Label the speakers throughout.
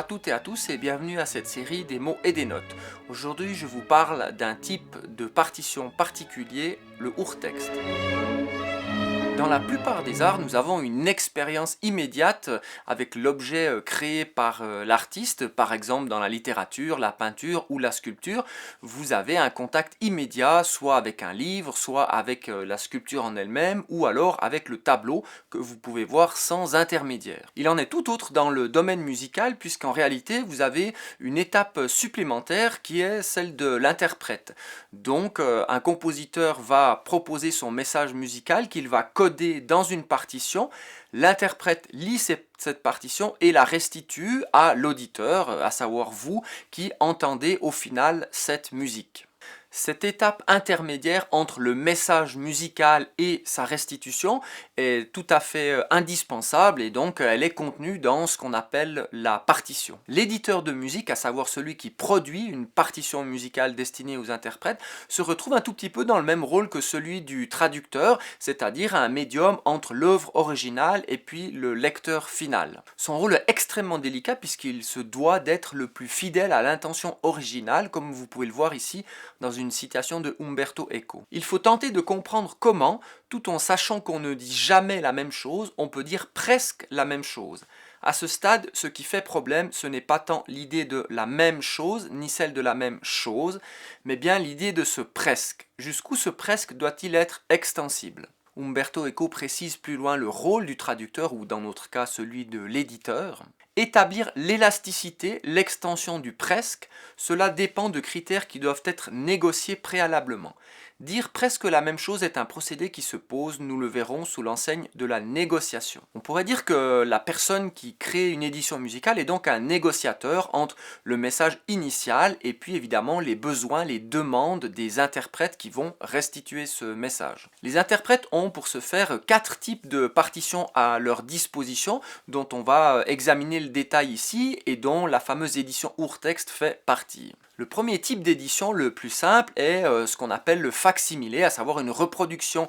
Speaker 1: à toutes et à tous et bienvenue à cette série des mots et des notes. Aujourd'hui je vous parle d'un type de partition particulier, le urtext. Dans la plupart des arts, nous avons une expérience immédiate avec l'objet créé par l'artiste. Par exemple, dans la littérature, la peinture ou la sculpture, vous avez un contact immédiat, soit avec un livre, soit avec la sculpture en elle-même, ou alors avec le tableau que vous pouvez voir sans intermédiaire. Il en est tout autre dans le domaine musical, puisqu'en réalité, vous avez une étape supplémentaire qui est celle de l'interprète. Donc, un compositeur va proposer son message musical qu'il va coder dans une partition, l'interprète lit cette partition et la restitue à l'auditeur, à savoir vous qui entendez au final cette musique. Cette étape intermédiaire entre le message musical et sa restitution est tout à fait indispensable et donc elle est contenue dans ce qu'on appelle la partition. L'éditeur de musique, à savoir celui qui produit une partition musicale destinée aux interprètes, se retrouve un tout petit peu dans le même rôle que celui du traducteur, c'est-à-dire un médium entre l'œuvre originale et puis le lecteur final. Son rôle est extrêmement délicat puisqu'il se doit d'être le plus fidèle à l'intention originale, comme vous pouvez le voir ici dans une citation de Umberto Eco. Il faut tenter de comprendre comment, tout en sachant qu'on ne dit jamais la même chose, on peut dire presque la même chose. À ce stade, ce qui fait problème, ce n'est pas tant l'idée de la même chose, ni celle de la même chose, mais bien l'idée de ce presque. Jusqu'où ce presque doit-il être extensible ? Umberto Eco précise plus loin le rôle du traducteur, ou dans notre cas celui de l'éditeur. Établir l'élasticité, l'extension du presque, cela dépend de critères qui doivent être négociés préalablement. Dire presque la même chose est un procédé qui se pose, nous le verrons, sous l'enseigne de la négociation. On pourrait dire que la personne qui crée une édition musicale est donc un négociateur entre le message initial et puis évidemment les besoins, les demandes des interprètes qui vont restituer ce message. Les interprètes ont pour ce faire 4 types de partitions à leur disposition dont on va examiner le détail ici et dont la fameuse édition urtext fait partie. Le premier type d'édition, le plus simple, est ce qu'on appelle le facsimilé, à savoir une reproduction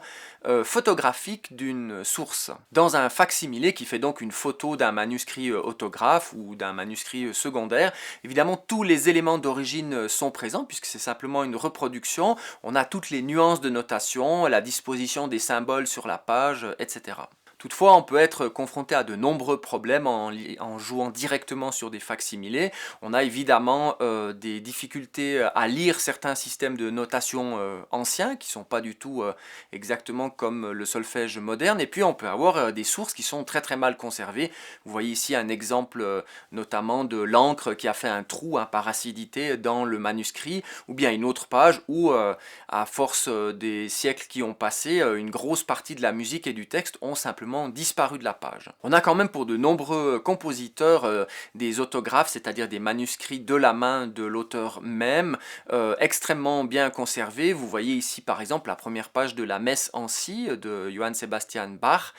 Speaker 1: photographique d'une source. Dans un facsimilé qui fait donc une photo d'un manuscrit autographe ou d'un manuscrit secondaire, évidemment tous les éléments d'origine sont présents puisque c'est simplement une reproduction. On a toutes les nuances de notation, la disposition des symboles sur la page, etc. Toutefois, on peut être confronté à de nombreux problèmes en jouant directement sur des facsimilés. On a évidemment des difficultés à lire certains systèmes de notation anciens qui ne sont pas du tout exactement comme le solfège moderne. Et puis on peut avoir des sources qui sont très très mal conservées. Vous voyez ici un exemple notamment de l'encre qui a fait un trou par acidité dans le manuscrit, ou bien une autre page où à force des siècles qui ont passé, une grosse partie de la musique et du texte ont simplement disparu de la page. On a quand même pour de nombreux compositeurs des autographes, c'est-à-dire des manuscrits de la main de l'auteur même, extrêmement bien conservés. Vous voyez ici par exemple la première page de la Messe en si de Johann Sebastian Bach,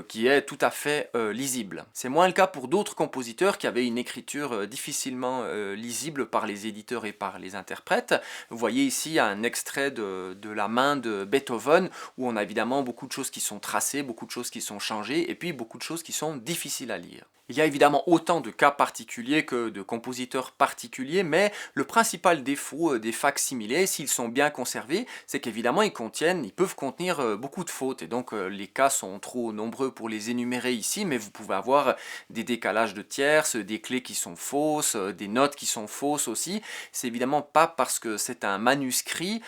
Speaker 1: qui est tout à fait lisible. C'est moins le cas pour d'autres compositeurs qui avaient une écriture difficilement lisible par les éditeurs et par les interprètes. Vous voyez ici un extrait de la main de Beethoven, où on a évidemment beaucoup de choses qui sont tracées, beaucoup de choses qui sont changées, et puis beaucoup de choses qui sont difficiles à lire. Il y a évidemment autant de cas particuliers que de compositeurs particuliers, mais le principal défaut des facsimilés, s'ils sont bien conservés, c'est qu'évidemment ils peuvent contenir beaucoup de fautes, et donc les cas sont trop nombreux pour les énumérer ici, mais vous pouvez avoir des décalages de tierces, des clés qui sont fausses, des notes qui sont fausses aussi. C'est évidemment pas parce que c'est un manuscrit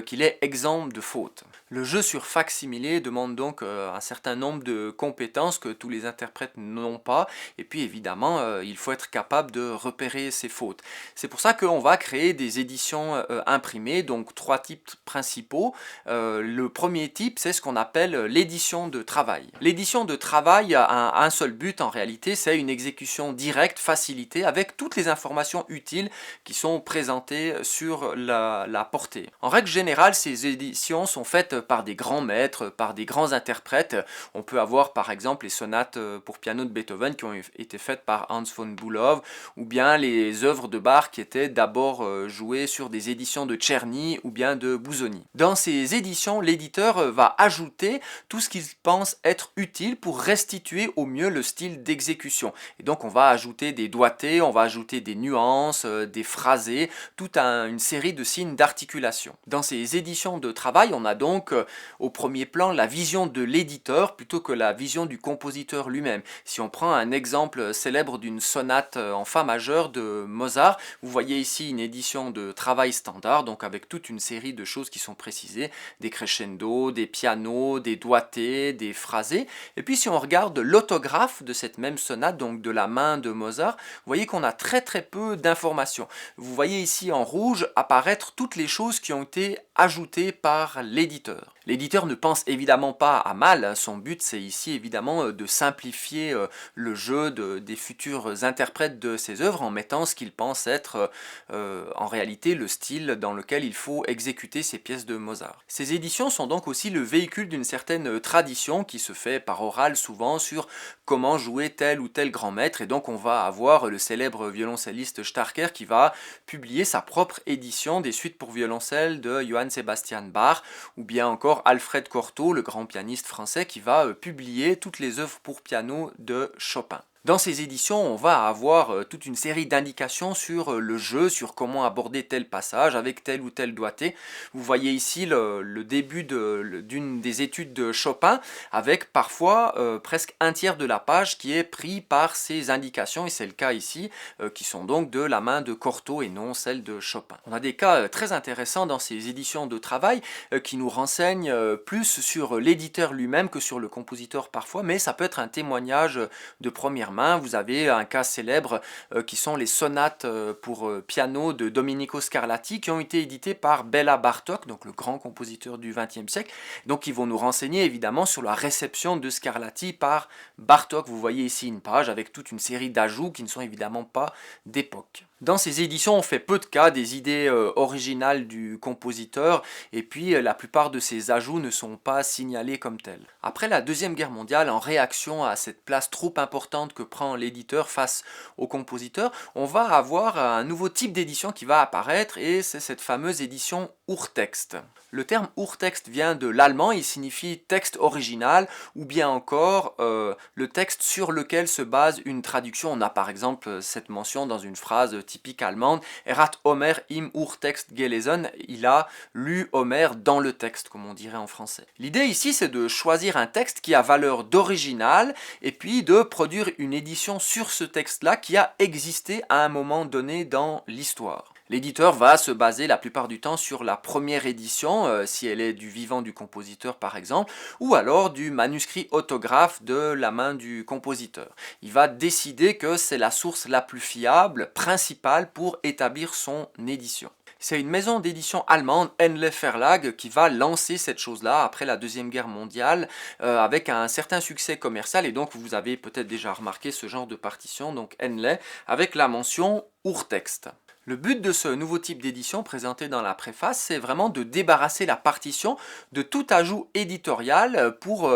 Speaker 1: qu'il est exempt de fautes. Le jeu sur facsimilé demande donc un certain nombre de compétences que tous les interprètes n'ont pas, et puis évidemment il faut être capable de repérer ces fautes. C'est pour ça qu'on va créer des éditions imprimées, donc 3 types principaux. Le premier type, c'est ce qu'on appelle l'édition de travail. L'édition de travail a un seul but en réalité, c'est une exécution directe, facilitée, avec toutes les informations utiles qui sont présentées sur la portée. En règle générale, ces éditions sont faites par des grands maîtres, par des grands interprètes. On peut avoir par exemple les sonates pour piano de Beethoven qui ont ont été faites par Hans von Bülow, ou bien les œuvres de Bach qui étaient d'abord jouées sur des éditions de Czerny ou bien de Busoni. Dans ces éditions, l'éditeur va ajouter tout ce qu'il pense être utile pour restituer au mieux le style d'exécution. Et donc on va ajouter des doigtés, on va ajouter des nuances, des phrasés, toute une série de signes d'articulation. Dans ces éditions de travail, on a donc au premier plan la vision de l'éditeur plutôt que la vision du compositeur lui-même. Si on prend un exemple célèbre d'une sonate en fa majeur de Mozart, vous voyez ici une édition de travail standard, donc avec toute une série de choses qui sont précisées, des crescendo, des pianos, des doigtés, des phrasés. Et puis si on regarde l'autographe de cette même sonate, donc de la main de Mozart, vous voyez qu'on a très peu d'informations. Vous voyez ici en rouge apparaître toutes les choses qui ont été ajoutées par l'éditeur. L'éditeur ne pense évidemment pas à mal, son but c'est ici évidemment de simplifier le jeu des futurs interprètes de ses œuvres en mettant ce qu'il pense être en réalité le style dans lequel il faut exécuter ces pièces de Mozart. Ces éditions sont donc aussi le véhicule d'une certaine tradition qui se fait par oral souvent sur comment jouer tel ou tel grand maître, et donc on va avoir le célèbre violoncelliste Starker qui va publier sa propre édition des suites pour violoncelle de Johann Sebastian Bach, ou bien encore Alfred Cortot, le grand pianiste français, qui va publier toutes les œuvres pour piano de Chopin. Dans ces éditions, on va avoir toute une série d'indications sur le jeu, sur comment aborder tel passage avec tel ou tel doigté. Vous voyez ici le début d'une des études de Chopin, avec parfois presque un tiers de la page qui est pris par ces indications, et c'est le cas ici, qui sont donc de la main de Cortot et non celle de Chopin. On a des cas très intéressants dans ces éditions de travail qui nous renseignent plus sur l'éditeur lui-même que sur le compositeur parfois, mais ça peut être un témoignage de première main. Vous avez un cas célèbre qui sont les sonates pour piano de Domenico Scarlatti qui ont été éditées par Béla Bartók, donc le grand compositeur du XXe siècle. Donc ils vont nous renseigner évidemment sur la réception de Scarlatti par Bartók. Vous voyez ici une page avec toute une série d'ajouts qui ne sont évidemment pas d'époque. Dans ces éditions, on fait peu de cas des idées originales du compositeur, et puis la plupart de ces ajouts ne sont pas signalés comme tels. Après la Deuxième Guerre mondiale, en réaction à cette place trop importante que prend l'éditeur face au compositeur, on va avoir un nouveau type d'édition qui va apparaître, et c'est cette fameuse édition Urtext. Le terme Urtext vient de l'allemand, il signifie texte original, ou bien encore le texte sur lequel se base une traduction. On a par exemple cette mention dans une phrase typique allemande, hat Homer im Urtext gelesen, il a lu Homère dans le texte, comme on dirait en français. L'idée ici, c'est de choisir un texte qui a valeur d'original, et puis de produire une édition sur ce texte-là qui a existé à un moment donné dans l'histoire. L'éditeur va se baser la plupart du temps sur la première édition, si elle est du vivant du compositeur par exemple, ou alors du manuscrit autographe de la main du compositeur. Il va décider que c'est la source la plus fiable, principale pour établir son édition. C'est une maison d'édition allemande, Henle Verlag, qui va lancer cette chose-là après la Deuxième Guerre mondiale avec un certain succès commercial, et donc vous avez peut-être déjà remarqué ce genre de partition, donc Henle, avec la mention Urtext. Le but de ce nouveau type d'édition présenté dans la préface, c'est vraiment de débarrasser la partition de tout ajout éditorial pour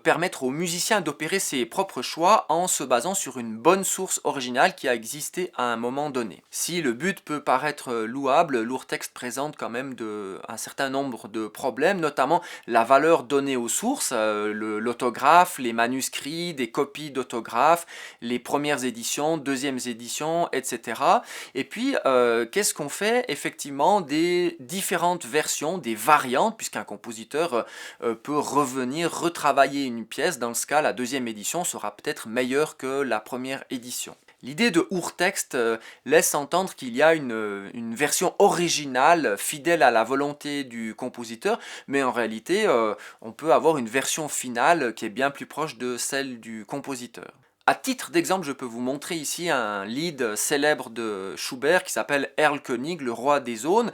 Speaker 1: permettre aux musiciens d'opérer ses propres choix en se basant sur une bonne source originale qui a existé à un moment donné. Si le but peut paraître louable, l'Urtext présente quand même un certain nombre de problèmes, notamment la valeur donnée aux sources, l'autographe, les manuscrits, des copies d'autographes, les premières éditions, deuxièmes éditions, etc. Et puis, qu'est-ce qu'on fait effectivement des différentes versions, des variantes, puisqu'un compositeur peut revenir retravailler une pièce. Dans ce cas, la deuxième édition sera peut-être meilleure que la première édition. L'idée de Urtext laisse entendre qu'il y a une version originale, fidèle à la volonté du compositeur, mais en réalité, on peut avoir une version finale qui est bien plus proche de celle du compositeur. À titre d'exemple, je peux vous montrer ici un lied célèbre de Schubert qui s'appelle Erlkönig, le roi des Aunes,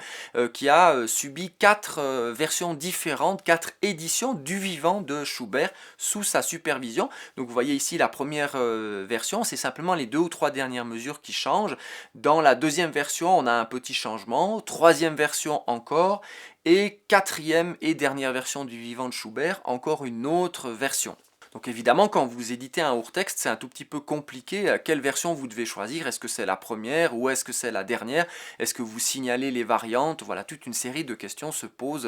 Speaker 1: qui a subi 4 versions différentes, 4 éditions du vivant de Schubert sous sa supervision. Donc vous voyez ici la première version, c'est simplement les 2 ou 3 dernières mesures qui changent. Dans la deuxième version, on a un petit changement, troisième version encore, et quatrième et dernière version du vivant de Schubert, encore une autre version. Donc évidemment, quand vous éditez un urtext, c'est un tout petit peu compliqué. Quelle version vous devez choisir? Est-ce que c'est la première ou est-ce que c'est la dernière? Est-ce que vous signalez les variantes? Voilà, toute une série de questions se posent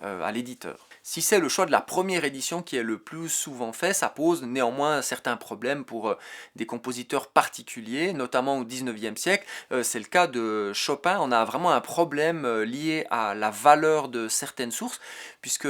Speaker 1: à l'éditeur. Si c'est le choix de la première édition qui est le plus souvent fait, ça pose néanmoins certains problèmes pour des compositeurs particuliers, notamment au 19e siècle. C'est le cas de Chopin. On a vraiment un problème lié à la valeur de certaines sources, puisque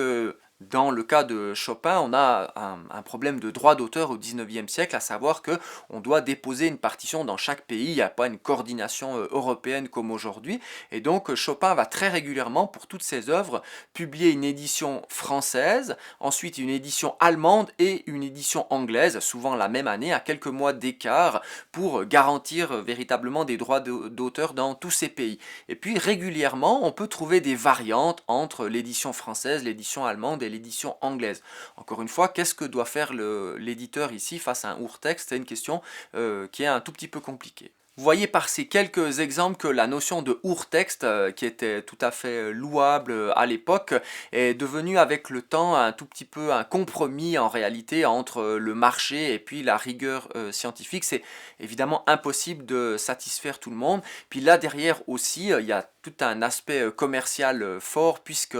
Speaker 1: dans le cas de Chopin, on a un problème de droit d'auteur au 19e siècle, à savoir qu'on doit déposer une partition dans chaque pays, il n'y a pas une coordination européenne comme aujourd'hui, et donc Chopin va très régulièrement, pour toutes ses œuvres, publier une édition française, ensuite une édition allemande et une édition anglaise, souvent la même année, à quelques mois d'écart, pour garantir véritablement des droits d'auteur dans tous ces pays. Et puis régulièrement, on peut trouver des variantes entre l'édition française, l'édition allemande et l'édition anglaise. Encore une fois, qu'est-ce que doit faire l'éditeur ici face à un urtext? C'est une question qui est un tout petit peu compliquée. Vous voyez par ces quelques exemples que la notion de urtext, qui était tout à fait louable à l'époque, est devenue avec le temps un tout petit peu un compromis en réalité entre le marché et puis la rigueur scientifique. C'est évidemment impossible de satisfaire tout le monde. Puis là derrière aussi, il y a tout un aspect commercial fort, puisque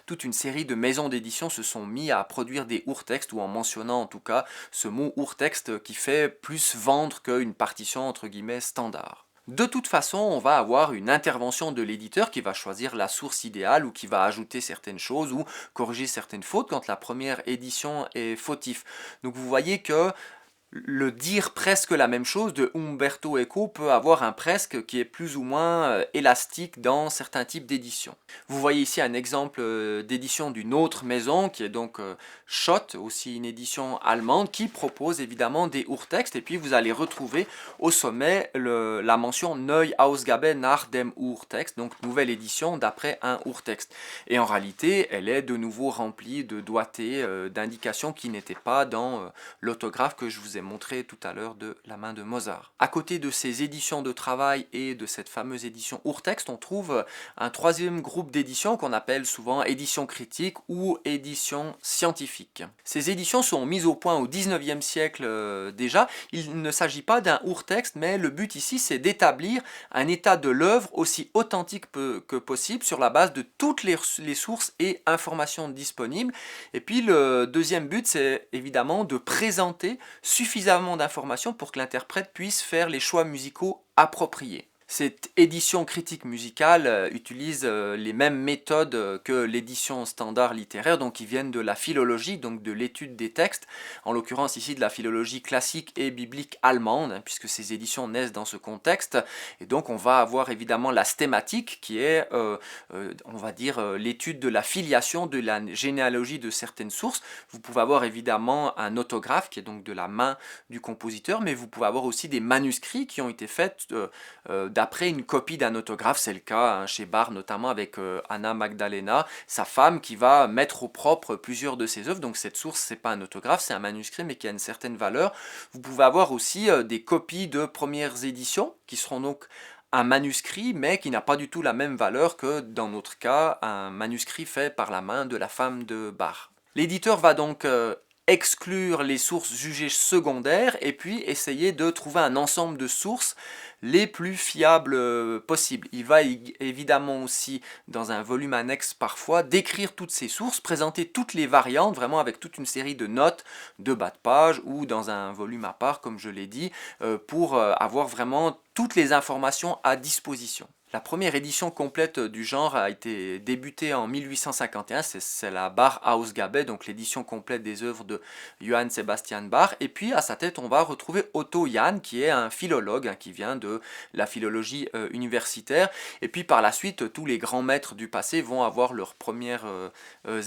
Speaker 1: toute une série de maisons d'édition se sont mis à produire des urtextes, ou en mentionnant en tout cas ce mot urtext qui fait plus vendre qu'une partition entre guillemets standard. De toute façon, on va avoir une intervention de l'éditeur qui va choisir la source idéale ou qui va ajouter certaines choses ou corriger certaines fautes quand la première édition est fautif. Donc vous voyez que le dire presque la même chose de Umberto Eco peut avoir un presque qui est plus ou moins élastique dans certains types d'éditions. Vous voyez ici un exemple d'édition d'une autre maison qui est donc Schott, aussi une édition allemande, qui propose évidemment des urtextes, et puis vous allez retrouver au sommet la mention Neue Ausgabe nach dem Urtext, donc nouvelle édition d'après un urtext. Et en réalité, elle est de nouveau remplie de doigtés, d'indications qui n'étaient pas dans l'autographe que je vous ai montré tout à l'heure de la main de Mozart. À côté de ces éditions de travail et de cette fameuse édition urtext, on trouve un troisième groupe d'éditions qu'on appelle souvent édition critique ou édition scientifique. Ces éditions sont mises au point au 19e siècle déjà. Il ne s'agit pas d'un urtext, mais le but ici c'est d'établir un état de l'œuvre aussi authentique que possible sur la base de toutes les sources et informations disponibles. Et puis le deuxième but, c'est évidemment de présenter suffisamment d'informations pour que l'interprète puisse faire les choix musicaux appropriés. Cette édition critique musicale utilise les mêmes méthodes que l'édition standard littéraire, donc qui viennent de la philologie, donc de l'étude des textes, en l'occurrence ici de la philologie classique et biblique allemande, hein, puisque ces éditions naissent dans ce contexte. Et donc on va avoir évidemment la stématique, qui est, on va dire, l'étude de la filiation, de la généalogie de certaines sources. Vous pouvez avoir évidemment un autographe, qui est donc de la main du compositeur, mais vous pouvez avoir aussi des manuscrits qui ont été faits d'après une copie d'un autographe. C'est le cas hein, chez Bach, notamment avec Anna Magdalena, sa femme, qui va mettre au propre plusieurs de ses œuvres. Donc cette source, c'est pas un autographe, c'est un manuscrit, mais qui a une certaine valeur. Vous pouvez avoir aussi des copies de premières éditions, qui seront donc un manuscrit, mais qui n'a pas du tout la même valeur que, dans notre cas, un manuscrit fait par la main de la femme de Bach. L'éditeur va donc exclure les sources jugées secondaires et puis essayer de trouver un ensemble de sources les plus fiables possibles. Il va évidemment aussi, dans un volume annexe parfois, décrire toutes ces sources, présenter toutes les variantes, vraiment avec toute une série de notes de bas de page ou dans un volume à part, comme je l'ai dit, pour avoir vraiment toutes les informations à disposition. La première édition complète du genre a été débutée en 1851, c'est la Bach-Ausgabe, donc l'édition complète des œuvres de Johann Sebastian Bach. Et puis à sa tête, on va retrouver Otto Jahn, qui est un philologue, hein, qui vient de la philologie universitaire. Et puis par la suite, tous les grands maîtres du passé vont avoir leurs premières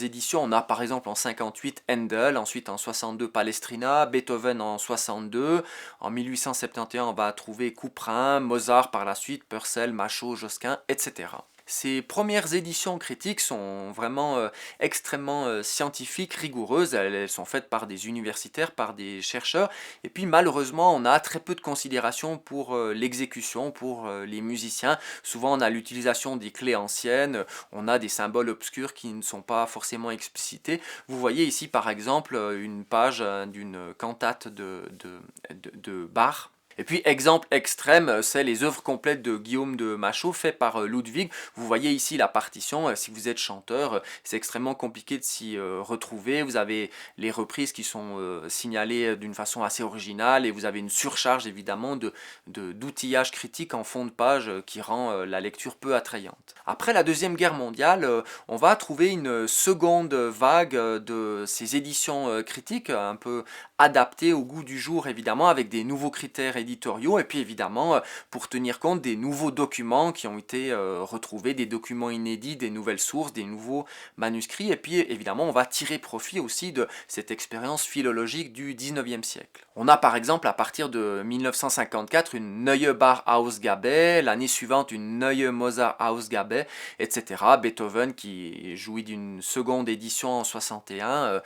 Speaker 1: éditions. On a par exemple en 58 Handel, ensuite en 62 Palestrina, Beethoven en 62, en 1871 on va trouver Couperin, Mozart par la suite, Purcell, Machaut, Josquin, etc. Ces premières éditions critiques sont vraiment extrêmement scientifiques, rigoureuses. Elles sont faites par des universitaires, par des chercheurs. Et puis malheureusement, on a très peu de considération pour l'exécution, pour les musiciens. Souvent, on a l'utilisation des clés anciennes, on a des symboles obscurs qui ne sont pas forcément explicités. Vous voyez ici par exemple une page d'une cantate de Bach. Et puis, exemple extrême, c'est les œuvres complètes de Guillaume de Machaut, faites par Ludwig. Vous voyez ici la partition, si vous êtes chanteur, c'est extrêmement compliqué de s'y retrouver. Vous avez les reprises qui sont signalées d'une façon assez originale, et vous avez une surcharge évidemment d'outillage critique en fond de page qui rend la lecture peu attrayante. Après la Deuxième Guerre mondiale, on va trouver une seconde vague de ces éditions critiques, un peu adaptées au goût du jour évidemment, avec des nouveaux critères éditoriaux, et puis évidemment pour tenir compte des nouveaux documents qui ont été retrouvés, des documents inédits, des nouvelles sources, des nouveaux manuscrits, et puis évidemment on va tirer profit aussi de cette expérience philologique du 19e siècle. On a par exemple à partir de 1954 une Neue Bauhausgabe, l'année suivante une Neue Mozart-Ausgabe, etc. Beethoven qui jouit d'une seconde édition en 61,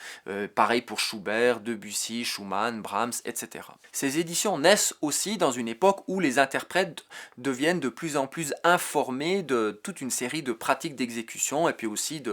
Speaker 1: pareil pour Schubert, Debussy, Schumann, Brahms, etc. Ces éditions naissent aussi dans une époque où les interprètes deviennent de plus en plus informés de toute une série de pratiques d'exécution et puis aussi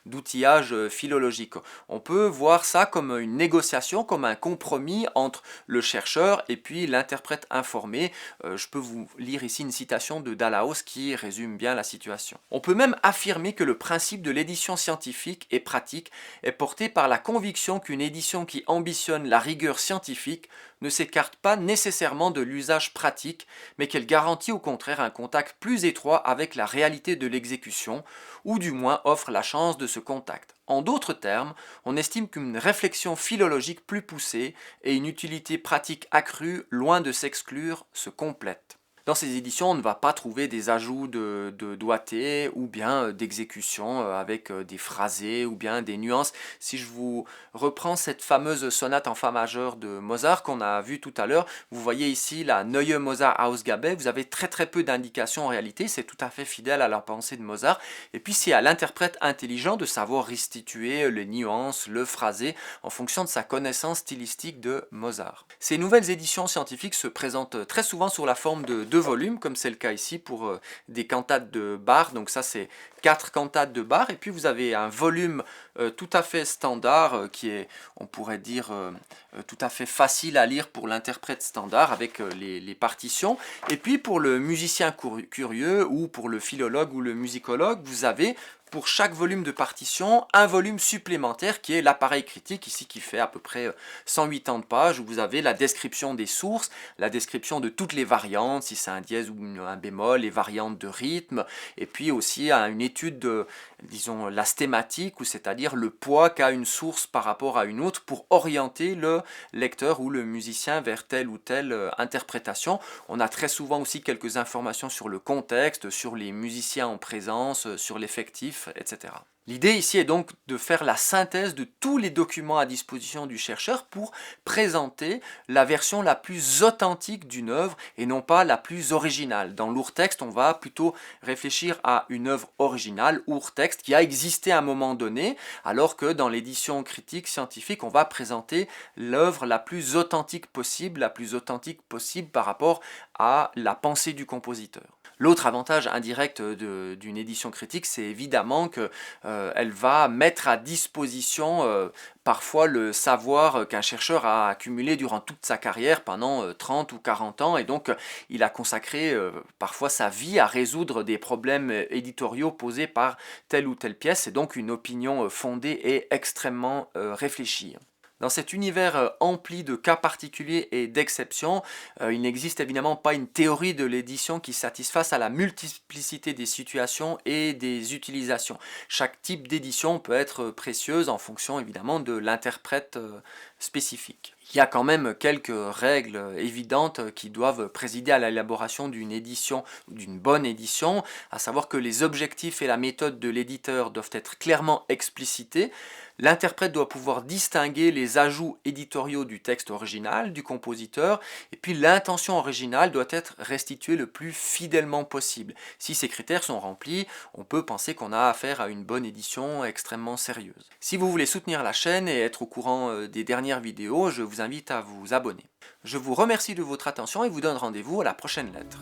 Speaker 1: d'outillage philologique. On peut voir ça comme une négociation, comme un compromis entre le chercheur et puis l'interprète informé. Je peux vous lire ici une citation de Dallaos qui résume bien la situation. On peut même affirmer que le principe de l'édition scientifique et pratique est porté par la conviction qu'une édition qui ambitionne la rigueur scientifique ne s'écarte pas nécessairement de l'usage pratique, mais qu'elle garantit au contraire un contact plus étroit avec la réalité de l'exécution, ou du moins offre la chance de ce contact. En d'autres termes, on estime qu'une réflexion philologique plus poussée et une utilité pratique accrue, loin de s'exclure, se complètent. Dans ces éditions, on ne va pas trouver des ajouts de doigté ou bien d'exécution avec des phrasés ou bien des nuances. Si je vous reprends cette fameuse sonate en fa majeur de Mozart qu'on a vue tout à l'heure, vous voyez ici la Neue Mozart-Ausgabe, vous avez très peu d'indications en réalité, c'est tout à fait fidèle à la pensée de Mozart. Et puis c'est à l'interprète intelligent de savoir restituer les nuances, le phrasé en fonction de sa connaissance stylistique de Mozart. Ces nouvelles éditions scientifiques se présentent très souvent sous la forme de deux volumes, comme c'est le cas ici pour des cantates de Bach. Donc ça c'est 4 cantates de Bach, et puis vous avez un volume tout à fait standard qui est, on pourrait dire, tout à fait facile à lire pour l'interprète standard avec les partitions. Et puis pour le musicien curieux ou pour le philologue ou le musicologue, vous avez pour chaque volume de partition un volume supplémentaire qui est l'appareil critique ici, qui fait à peu près 180 pages, où vous avez la description des sources, la description de toutes les variantes, si c'est un dièse ou un bémol, les variantes de rythme, et puis aussi une étude de, disons, la stématique, ou c'est-à-dire le poids qu'a une source par rapport à une autre pour orienter le lecteur ou le musicien vers telle ou telle interprétation. On a très souvent aussi quelques informations sur le contexte, sur les musiciens en présence, sur l'effectif, etc. L'idée ici est donc de faire la synthèse de tous les documents à disposition du chercheur pour présenter la version la plus authentique d'une œuvre et non pas la plus originale. Dans l'Urtext, on va plutôt réfléchir à une œuvre originale, Urtext, qui a existé à un moment donné, alors que dans l'édition critique scientifique, on va présenter l'œuvre la plus authentique possible par rapport à la pensée du compositeur. L'autre avantage indirect d'une édition critique, c'est évidemment qu'elle va mettre à disposition parfois le savoir qu'un chercheur a accumulé durant toute sa carrière pendant 30 ou 40 ans, et donc il a consacré parfois sa vie à résoudre des problèmes éditoriaux posés par telle ou telle pièce, et donc une opinion fondée et extrêmement réfléchie. Dans cet univers empli de cas particuliers et d'exceptions, il n'existe évidemment pas une théorie de l'édition qui satisfasse à la multiplicité des situations et des utilisations. Chaque type d'édition peut être précieuse en fonction évidemment de l'interprète spécifiques. Il y a quand même quelques règles évidentes qui doivent présider à l'élaboration d'une édition, d'une bonne édition, à savoir que les objectifs et la méthode de l'éditeur doivent être clairement explicités. L'interprète doit pouvoir distinguer les ajouts éditoriaux du texte original, du compositeur, et puis l'intention originale doit être restituée le plus fidèlement possible. Si ces critères sont remplis, on peut penser qu'on a affaire à une bonne édition extrêmement sérieuse. Si vous voulez soutenir la chaîne et être au courant des dernières vidéos, je vous invite à vous abonner. Je vous remercie de votre attention et vous donne rendez-vous à la prochaine lettre.